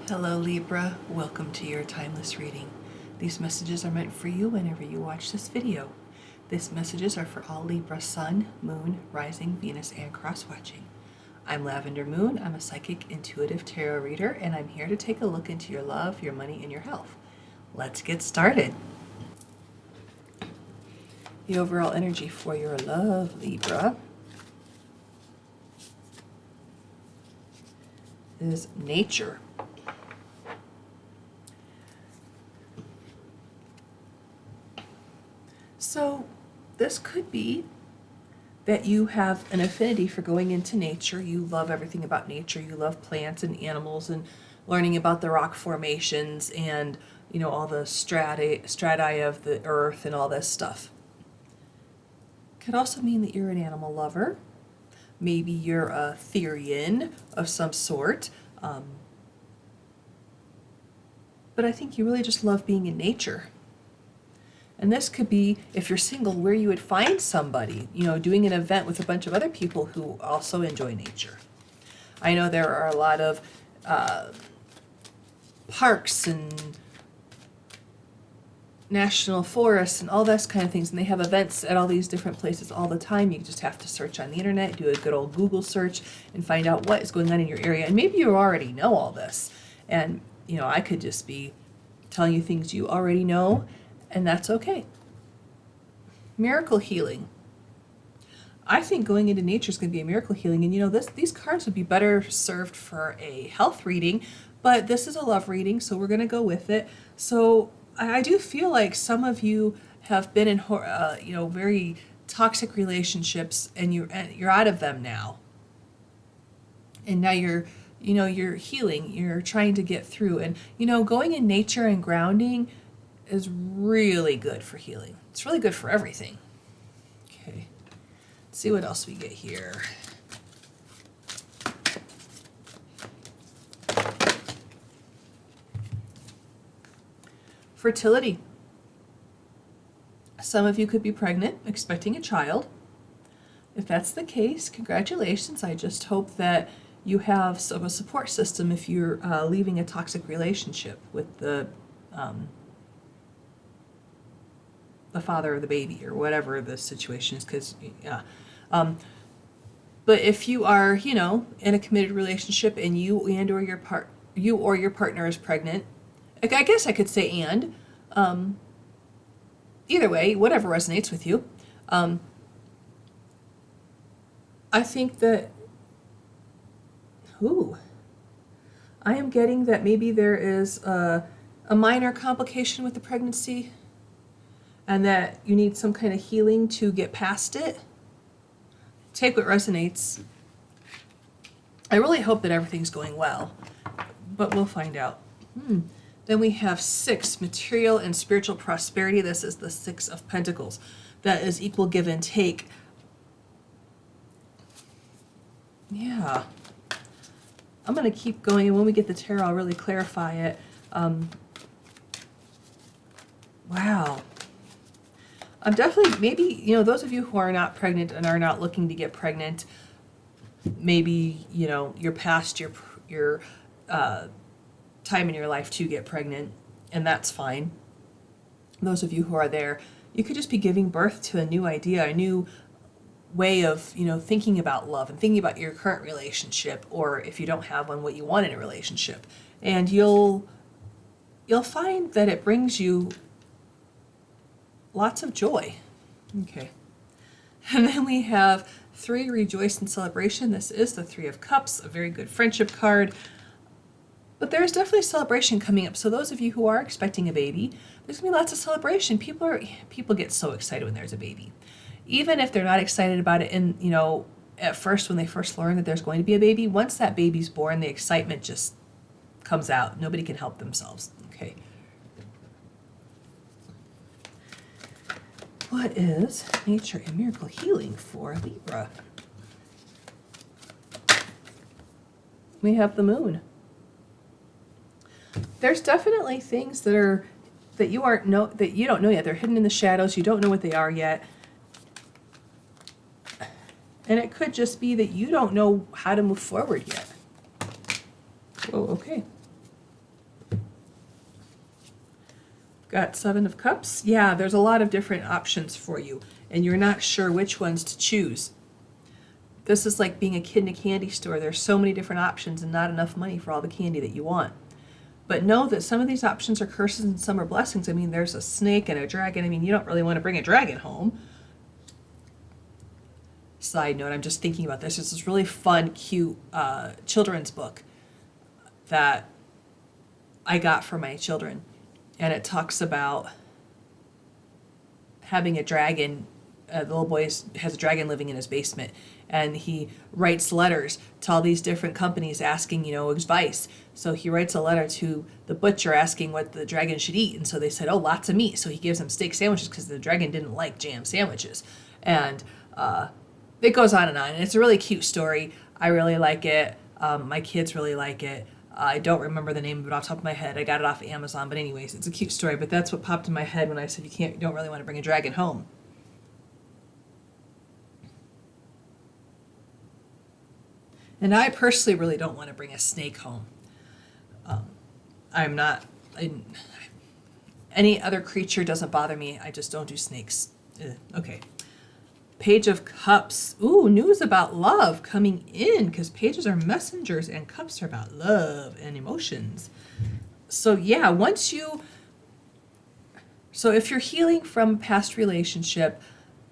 Hello Libra, welcome to your timeless reading. These messages are meant for you whenever you watch this video. These messages are for all Libra Sun, Moon, Rising, Venus, and cross-watching. I'm Lavender Moon. I'm a psychic intuitive tarot reader, and I'm here to take a look into your love, your money, and your health. Let's get started. The overall energy for your love, Libra, is nature. So this could be that you have an affinity for going into nature. You love everything about nature. You love plants and animals and learning about the rock formations and, you know, all the strati of the earth and all this stuff. Could also mean that you're an animal lover. Maybe you're a Therian of some sort. But I think you really just love being in nature. And this could be, if you're single, where you would find somebody, you know, doing an event with a bunch of other people who also enjoy nature. I know there are a lot of parks and national forests and all this kind of things, and they have events at all these different places all the time. You just have to search on the internet, do a good old Google search, and find out what is going on in your area. And maybe you already know all this. And, you know, I could just be telling you things you already know, and that's okay. Miracle healing. I think going into nature is going to be a miracle healing. And you know, these cards would be better served for a health reading, but this is a love reading, so we're going to go with it. So I do feel like some of you have been in you know, very toxic relationships, and you're out of them now. And now you're healing. You're trying to get through. And you know, going in nature and grounding is really good for healing. It's really good for everything. Okay, let's see what else we get here. Fertility. Some of you could be pregnant, expecting a child. If that's the case, congratulations. I just hope that you have a support system if you're leaving a toxic relationship with the father of the baby or whatever the situation is, because but if you are, you know, in a committed relationship and you or your partner is pregnant, I guess I could say either way, whatever resonates with you, I think that I am getting that maybe there is a minor complication with the pregnancy, and that you need some kind of healing to get past it. Take what resonates. I really hope that everything's going well, but we'll find out. Then we have 6, material and spiritual prosperity. This is the 6 of Pentacles. That is equal give and take. Yeah. I'm going to keep going, and when we get the tarot, I'll really clarify it. Wow. I'm definitely, maybe, you know, those of you who are not pregnant and are not looking to get pregnant, maybe, you know, you're past your time in your life to get pregnant, and that's fine. Those of you who are there, you could just be giving birth to a new idea, a new way of, you know, thinking about love and thinking about your current relationship, or if you don't have one, what you want in a relationship. And you'll find that it brings you lots of joy. Okay. And then we have 3, rejoice and celebration. This is the 3 of Cups, a very good friendship card. But there's definitely celebration coming up. So those of you who are expecting a baby, there's going to be lots of celebration. People get so excited when there's a baby. Even if they're not excited about it, and, you know, at first when they first learn that there's going to be a baby, once that baby's born, the excitement just comes out. Nobody can help themselves. Okay. What is nature and miracle healing for Libra? We have the moon. There's definitely things that you don't know yet. They're hidden in the shadows. You don't know what they are yet. And it could just be that you don't know how to move forward yet. Oh, okay. Got Seven of Cups. Yeah, there's a lot of different options for you, and you're not sure which ones to choose. This is like being a kid in a candy store. There's so many different options and not enough money for all the candy that you want. But know that some of these options are curses and some are blessings. I mean, there's a snake and a dragon. I mean, you don't really want to bring a dragon home. Side note, I'm just thinking about this. It's this really fun, cute children's book that I got for my children. And it talks about having a dragon. The little boy has a dragon living in his basement, and he writes letters to all these different companies asking, advice. So he writes a letter to the butcher asking what the dragon should eat, and so they said, oh, lots of meat. So he gives them steak sandwiches because the dragon didn't like jam sandwiches. And it goes on, and it's a really cute story. I really like it. My kids really like it. I don't remember the name of it off the top of my head. I got it off of Amazon, but anyways, it's a cute story. But that's what popped in my head when I said you don't really want to bring a dragon home. And I personally really don't want to bring a snake home. Any other creature doesn't bother me. I just don't do snakes. Okay. Page of Cups. Ooh, news about love coming in, because pages are messengers and cups are about love and emotions. So yeah, so if you're healing from a past relationship,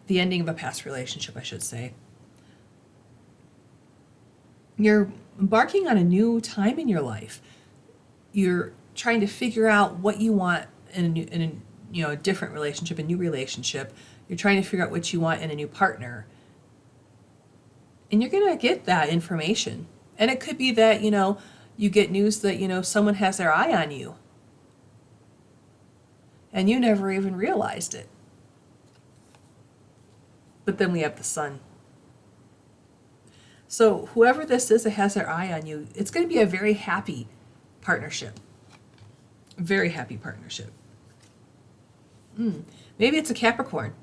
the ending of a past relationship, I should say, you're embarking on a new time in your life. You're trying to figure out what you want in a different relationship, a new relationship. You're trying to figure out what you want in a new partner. And you're going to get that information. And it could be that, you get news that, someone has their eye on you. And you never even realized it. But then we have the sun. So whoever this is that has their eye on you, it's going to be a very happy partnership. Very happy partnership. Maybe it's a Capricorn.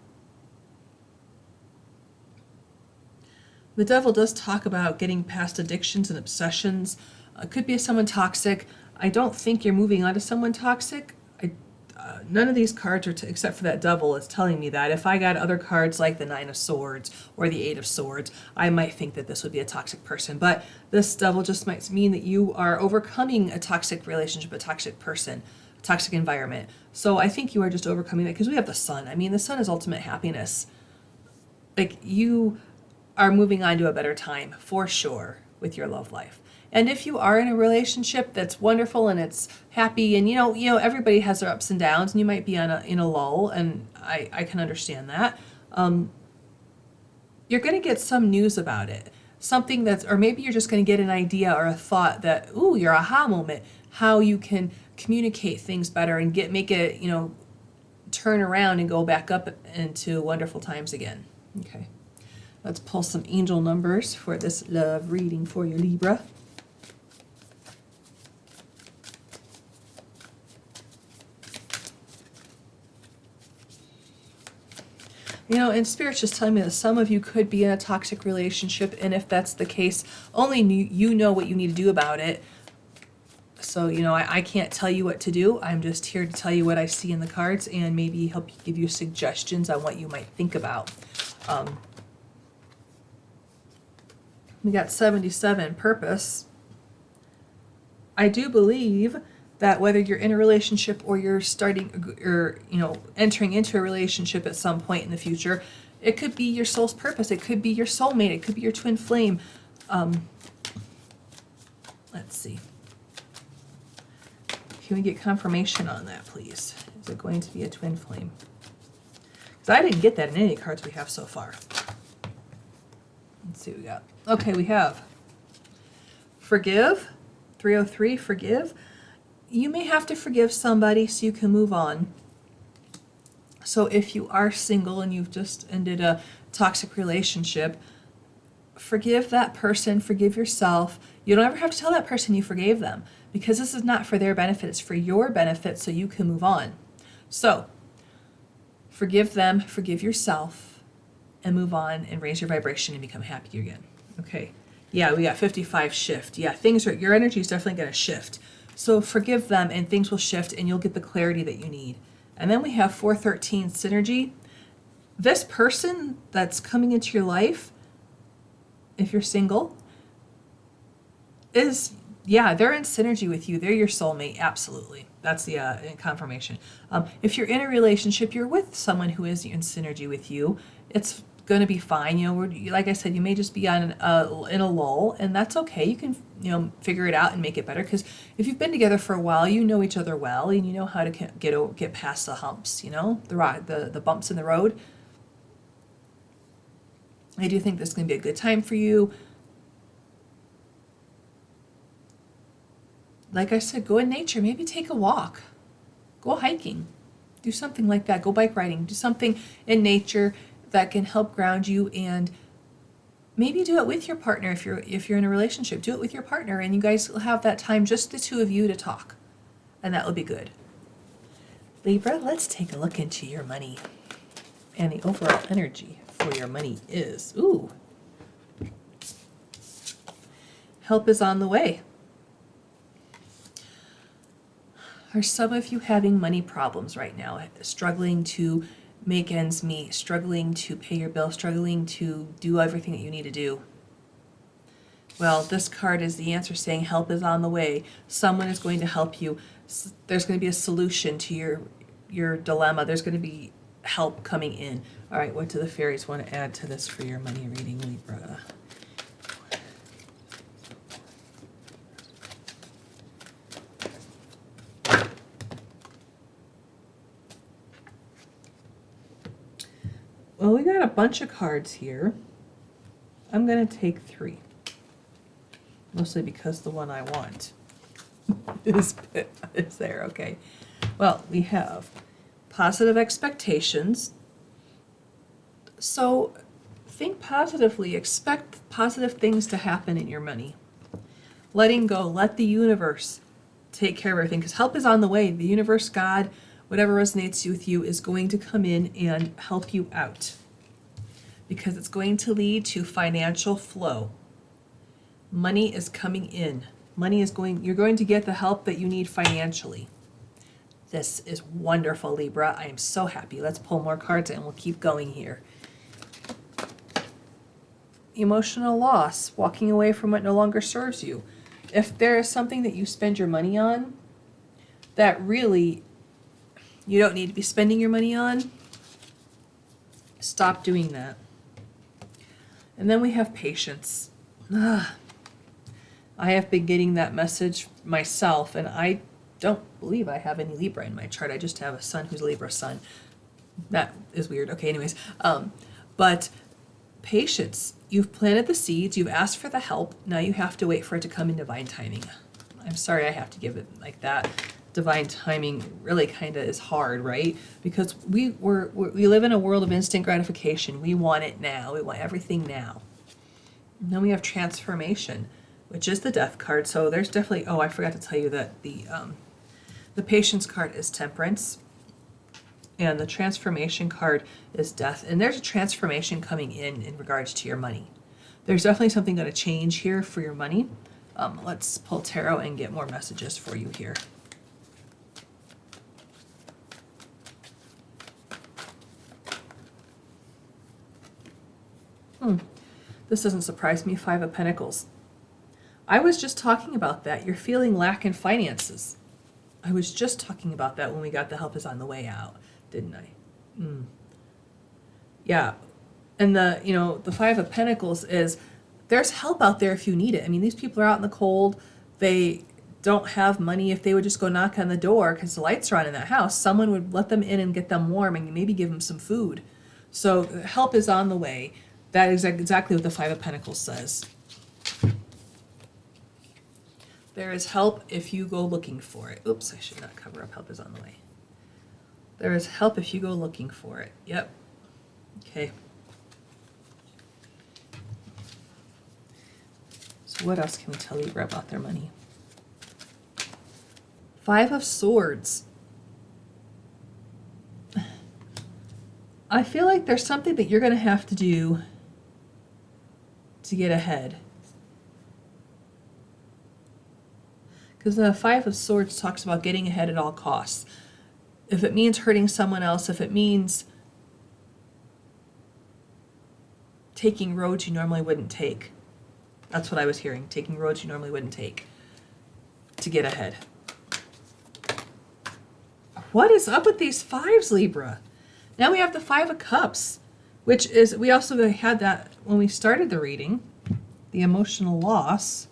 The devil does talk about getting past addictions and obsessions. It could be someone toxic. I don't think you're moving on to someone toxic. None of these cards, except for that devil, is telling me that. If I got other cards like the Nine of Swords or the Eight of Swords, I might think that this would be a toxic person. But this devil just might mean that you are overcoming a toxic relationship, a toxic person, a toxic environment. So I think you are just overcoming that because we have the sun. I mean, the sun is ultimate happiness. Like, you are moving on to a better time for sure with your love life. And if you are in a relationship that's wonderful and it's happy, and everybody has their ups and downs, and you might be in a lull, and I can understand that. You're going to get some news about it, something or maybe you're just going to get an idea or a thought that, your aha moment, how you can communicate things better and make it, turn around and go back up into wonderful times again. Okay. Let's pull some angel numbers for this love reading for you, Libra. And Spirit's just telling me that some of you could be in a toxic relationship, and if that's the case, only you know what you need to do about it. So, I can't tell you what to do. I'm just here to tell you what I see in the cards and maybe help give you suggestions on what you might think about. We got 77, purpose. I do believe that whether you're in a relationship or you're starting or entering into a relationship at some point in the future, it could be your soul's purpose. It could be your soulmate. It could be your twin flame. Let's see. Can we get confirmation on that, please? Is it going to be a twin flame? Because I didn't get that in any cards we have so far. Let's see what we got. Okay, we have forgive. 303, forgive. You may have to forgive somebody so you can move on. So if you are single and you've just ended a toxic relationship, forgive that person, forgive yourself. You don't ever have to tell that person you forgave them, because this is not for their benefit, it's for your benefit so you can move on. So forgive them, forgive yourself, and move on and raise your vibration and become happy again. Okay. Yeah, we got 55 shift. Yeah, your energy is definitely going to shift. So forgive them and things will shift and you'll get the clarity that you need. And then we have 413 synergy. This person that's coming into your life, if you're single, is, yeah, they're in synergy with you. They're your soulmate, absolutely. That's the confirmation. If you're in a relationship, you're with someone who is in synergy with you. It's going to be fine. You know, like I said, you may just be on in a lull, and that's okay. You can, you know, figure it out and make it better, because if you've been together for a while, you know each other well, and you know how to get past the humps. You know, the bumps in the road. I do think this is going to be a good time for you. Like I said, go in nature. Maybe take a walk. Go hiking. Do something like that. Go bike riding. Do something in nature that can help ground you, and maybe do it with your partner. If you're in a relationship, do it with your partner, and you guys will have that time, just the two of you, to talk, and that will be good. Libra, let's take a look into your money, and the overall energy for your money is, ooh, help is on the way. Are some of you having money problems right now, struggling to make ends meet, struggling to pay your bill, struggling to do everything that you need to do? Well, this card is the answer, saying help is on the way. Someone is going to help you. There's going to be a solution to your dilemma. There's going to be help coming in. All right, what do the fairies want to add to this for your money reading, Libra? Well, we got a bunch of cards here. I'm going to take 3. Mostly because the one I want is there, okay. Well, we have positive expectations. So think positively. Expect positive things to happen in your money. Letting go. Let the universe take care of everything, because help is on the way. The universe, God, whatever resonates with you, is going to come in and help you out, because it's going to lead to financial flow. Money is coming in. You're going to get the help that you need financially. This is wonderful, Libra. I am so happy. Let's pull more cards and we'll keep going here. Emotional loss, walking away from what no longer serves you. If there is something that you spend your money on that really you don't need to be spending your money on, stop doing that. And then we have patience. I have been getting that message myself, and I don't believe I have any Libra in my chart. I just have a son who's a Libra sun. That is weird. Okay, anyways. But patience. You've planted the seeds. You've asked for the help. Now you have to wait for it to come in divine timing. I'm sorry I have to give it like that. Divine timing really kind of is hard, right? Because we live in a world of instant gratification. We want it now. We want everything now. And then we have transformation, which is the death card. So there's definitely, oh, I forgot to tell you that the patience card is temperance, and the transformation card is death. And there's a transformation coming in regards to your money. There's definitely something going to change here for your money. Let's pull tarot and get more messages for you here. This doesn't surprise me. 5 of Pentacles. I was just talking about that. You're feeling lack in finances. I was just talking about that when we got the help is on the way out, didn't I? Yeah. And the 5 of Pentacles is, there's help out there if you need it. I mean, these people are out in the cold. They don't have money. If they would just go knock on the door because the lights are on in that house, someone would let them in and get them warm and maybe give them some food. So help is on the way. That is exactly what the 5 of Pentacles says. There is help if you go looking for it. Oops, I should not cover up. Help is on the way. There is help if you go looking for it. Yep. Okay. So what else can we tell Libra about their money? 5 of Swords. I feel like there's something that you're going to have to do to get ahead. Because the 5 of Swords talks about getting ahead at all costs. If it means hurting someone else, if it means taking roads you normally wouldn't take. That's what I was hearing, taking roads you normally wouldn't take to get ahead. What is up with these fives, Libra? Now we have the Five of Cups, which is, we also had that when we started the reading, the emotional loss.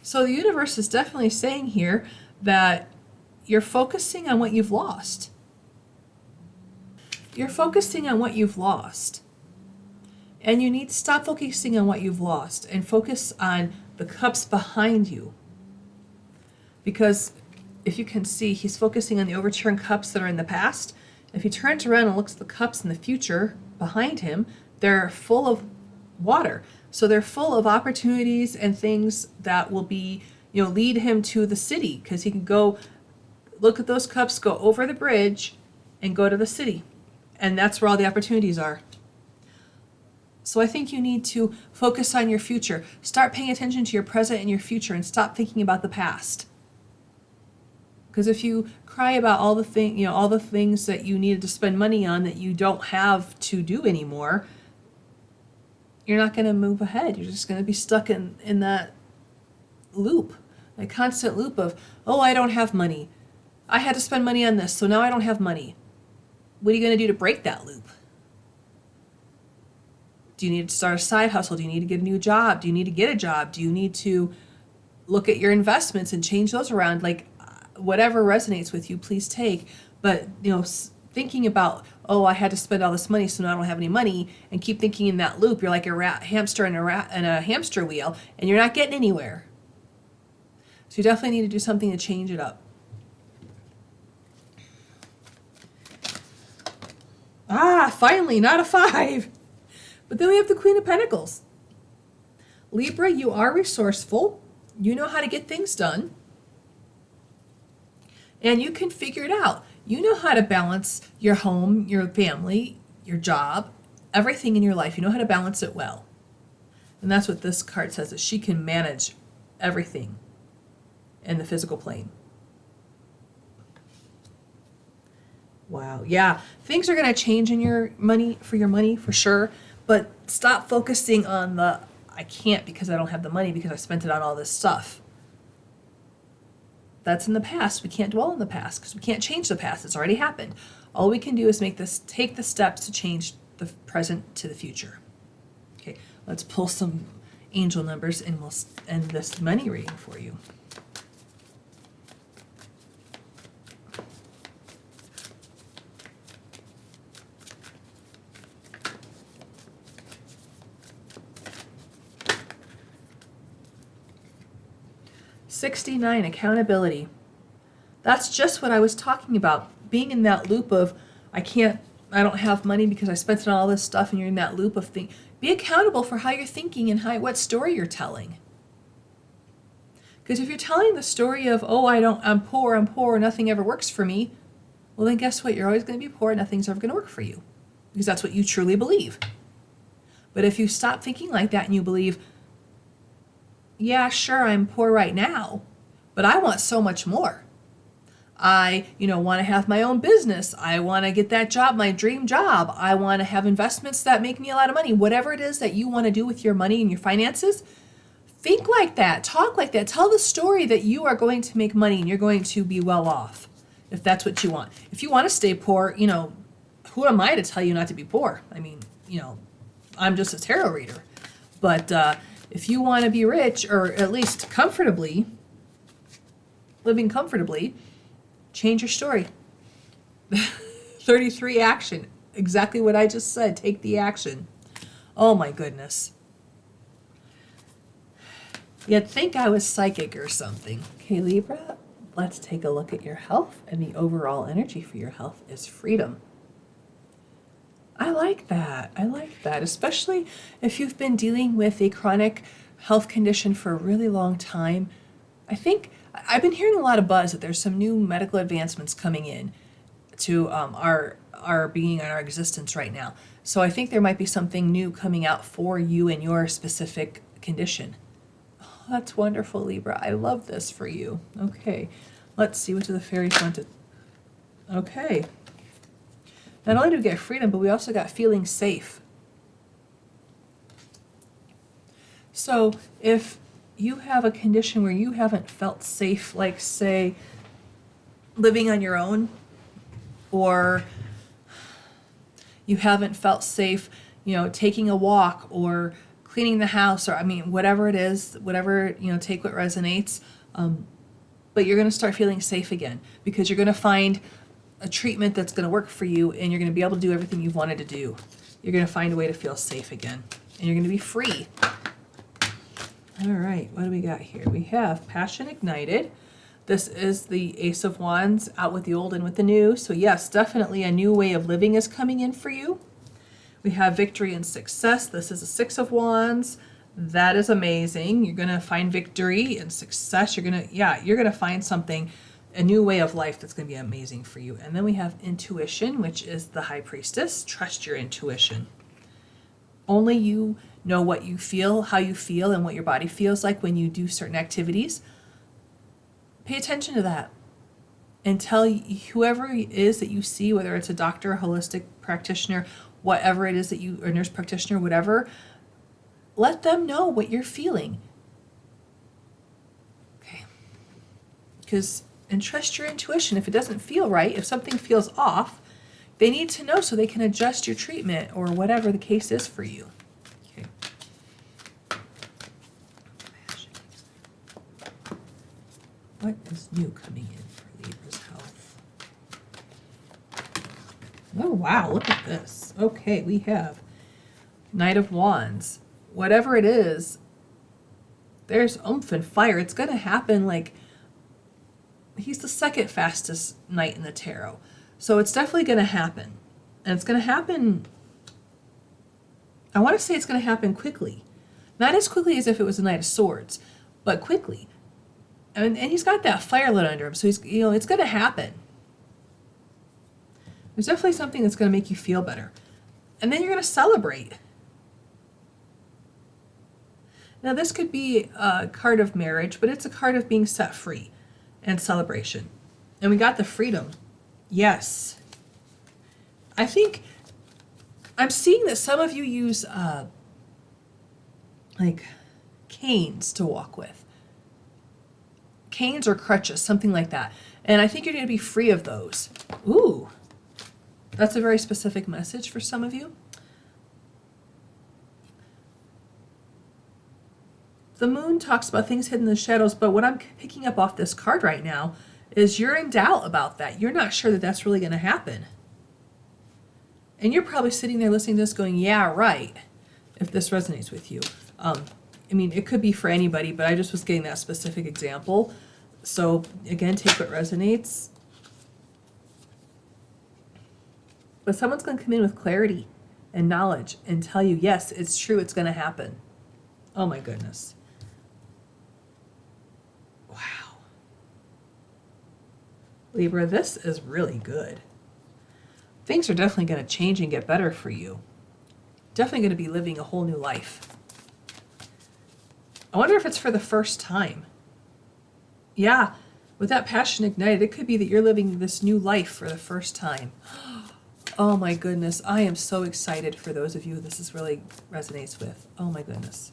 So the universe is definitely saying here that you're focusing on what you've lost. You're focusing on what you've lost. And you need to stop focusing on what you've lost and focus on the cups behind you. Because if you can see, he's focusing on the overturned cups that are in the past. If he turns around and looks at the cups in the future behind him, they're full of water. So they're full of opportunities and things that will be, lead him to the city, because he can go look at those cups, go over the bridge and go to the city. And that's where all the opportunities are. So I think you need to focus on your future. Start paying attention to your present and your future and stop thinking about the past. Because if you cry about all the things that you needed to spend money on that you don't have to do anymore, you're not going to move ahead. You're just going to be stuck in that loop, a constant loop of, oh, I don't have money. I had to spend money on this, so now I don't have money. What are you going to do to break that loop? Do you need to start a side hustle? Do you need to get a new job? Do you need to get a job? Do you need to look at your investments and change those around? Like, whatever resonates with you, please take. But, thinking about, oh, I had to spend all this money, so now I don't have any money, and keep thinking in that loop, you're like a hamster in a hamster wheel, and you're not getting anywhere. So you definitely need to do something to change it up. Finally, not a 5. But then we have the Queen of Pentacles. Libra, you are resourceful. You know how to get things done. And you can figure it out. You know how to balance your home, your family, your job, everything in your life. You know how to balance it well. And that's what this card says, that she can manage everything in the physical plane. Wow. Yeah. Things are going to change in your money, for sure. But stop focusing on the, I can't because I don't have the money because I spent it on all this stuff. That's in the past. We can't dwell in the past because we can't change the past. It's already happened. All we can do is take the steps to change the present to the future. Okay, let's pull some angel numbers and we'll end this money reading for you. $69, accountability. That's just what I was talking about. Being in that loop of, I don't have money because I spent it on all this stuff, and you're in that loop of things. Be accountable for how you're thinking and what story you're telling. Because if you're telling the story of, oh, I'm poor, nothing ever works for me, well then guess what? You're always going to be poor, nothing's ever going to work for you. Because that's what you truly believe. But if you stop thinking like that and you believe, yeah, sure, I'm poor right now, but I want so much more. I, want to have my own business. I want to get that job, my dream job. I want to have investments that make me a lot of money. Whatever it is that you want to do with your money and your finances, think like that, talk like that. Tell the story that you are going to make money and you're going to be well off, if that's what you want. If you want to stay poor, who am I to tell you not to be poor? I mean, I'm just a tarot reader. But if you want to be rich, or at least living comfortably, change your story. 33, action. Exactly what I just said. Take the action. Oh my goodness. You'd think I was psychic or something. Okay, Libra, let's take a look at your health. And the overall energy for your health is freedom. I like that. Especially if you've been dealing with a chronic health condition for a really long time. I think I've been hearing a lot of buzz that there's some new medical advancements coming in to our being and our existence right now. So I think there might be something new coming out for you and your specific condition. Oh, that's wonderful, Libra. I love this for you. Okay, Let's see, what do the fairies want to... Okay. Not only do we get freedom, but we also got feeling safe. So if you have a condition where you haven't felt safe, like say, living on your own, or you haven't felt safe, taking a walk or cleaning the house, or whatever it is, whatever, take what resonates. But you're going to start feeling safe again because you're going to find a treatment that's going to work for you, and you're going to be able to do everything you've wanted to do. You're going to find a way to feel safe again, and you're going to be free. All right, what do we got here? We have Passion Ignited. This is the Ace of Wands, out with the old and with the new. So yes, definitely a new way of living is coming in for you. We have Victory and Success. This is a Six of Wands. That is amazing. You're going to find victory and success. You're going to find something, a new way of life that's going to be amazing for you. And then we have Intuition, which is the High Priestess. Trust your intuition. Only you know what you feel, how you feel, and what your body feels like when you do certain activities. Pay attention to that. And tell whoever it is that you see, whether it's a doctor, a holistic practitioner, whatever it is that you, or nurse practitioner, whatever, let them know what you're feeling. Okay. And trust your intuition. If it doesn't feel right, if something feels off, they need to know so they can adjust your treatment or whatever the case is for you. Okay. What is new coming in for Libra's health? Oh, wow, look at this. Okay, we have Knight of Wands. Whatever it is, there's oomph and fire. It's going to happen. Like, he's the second fastest knight in the tarot. So it's definitely going to happen. And it's going to happen, I want to say it's going to happen quickly. Not as quickly as if it was a Knight of Swords, but quickly. And he's got that fire lit under him. So he's, it's going to happen. There's definitely something that's going to make you feel better. And then you're going to celebrate. Now, this could be a card of marriage, but it's a card of being set free and celebration. And we got the freedom. Yes. I think I'm seeing that some of you use like canes to walk with. Canes or crutches, something like that. And I think you're going to be free of those. Ooh. That's a very specific message for some of you. The moon talks about things hidden in the shadows, but what I'm picking up off this card right now is you're in doubt about that. You're not sure that that's really going to happen. And you're probably sitting there listening to this going, yeah, right, if this resonates with you. It could be for anybody, but I just was getting that specific example. So again, take what resonates. But someone's going to come in with clarity and knowledge and tell you, yes, it's true, it's going to happen. Oh my goodness. Wow. Libra, this is really good. Things are definitely going to change and get better for you. Definitely going to be living a whole new life. I wonder if it's for the first time. Yeah, with that passion ignited, it could be that you're living this new life for the first time. Oh my goodness, I am so excited for those of you this really resonates with. Oh my goodness.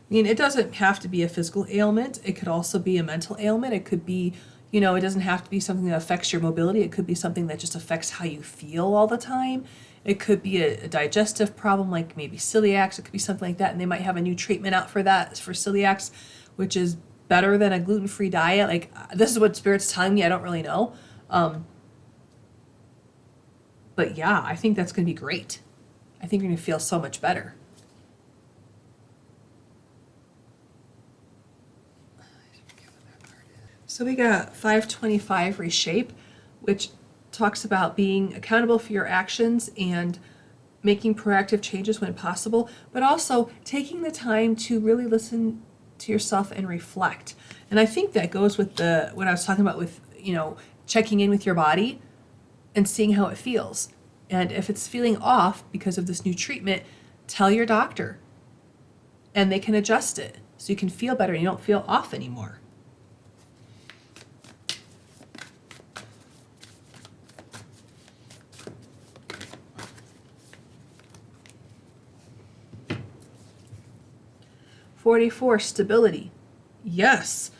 It doesn't have to be a physical ailment. It could also be a mental ailment. It could be, it doesn't have to be something that affects your mobility. It could be something that just affects how you feel all the time. It could be a digestive problem, like maybe celiacs. It could be something like that. And they might have a new treatment out for that, for celiacs, which is better than a gluten-free diet. Like, this is what Spirit's telling me. I don't really know. But yeah, I think that's going to be great. I think you're going to feel so much better. So we got 525 Reshape, which talks about being accountable for your actions and making proactive changes when possible, but also taking the time to really listen to yourself and reflect. And I think that goes with what I was talking about with, checking in with your body and seeing how it feels. And if it's feeling off because of this new treatment, tell your doctor and they can adjust it so you can feel better and you don't feel off anymore. 44, stability. Yes,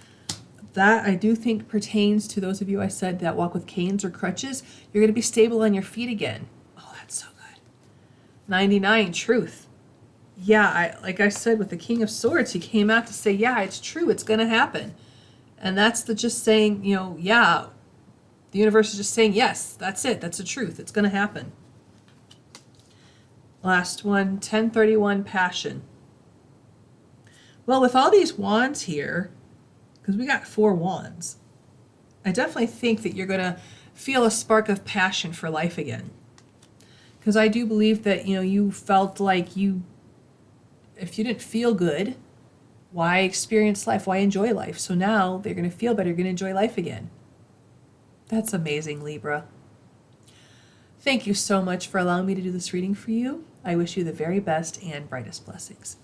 that I do think pertains to those of you I said that walk with canes or crutches. You're going to be stable on your feet again. Oh, that's so good. 99, truth. Yeah, like I said with the King of Swords, he came out to say, yeah, it's true, it's going to happen. And that's the just saying, yeah, the universe is just saying, yes, that's it, that's the truth, it's going to happen. Last one, 1031, passion. Well, with all these wands here, because we got 4 wands, I definitely think that you're going to feel a spark of passion for life again. Because I do believe that, you felt like if you didn't feel good, why experience life? Why enjoy life? So now they're going to feel better. You're going to enjoy life again. That's amazing, Libra. Thank you so much for allowing me to do this reading for you. I wish you the very best and brightest blessings.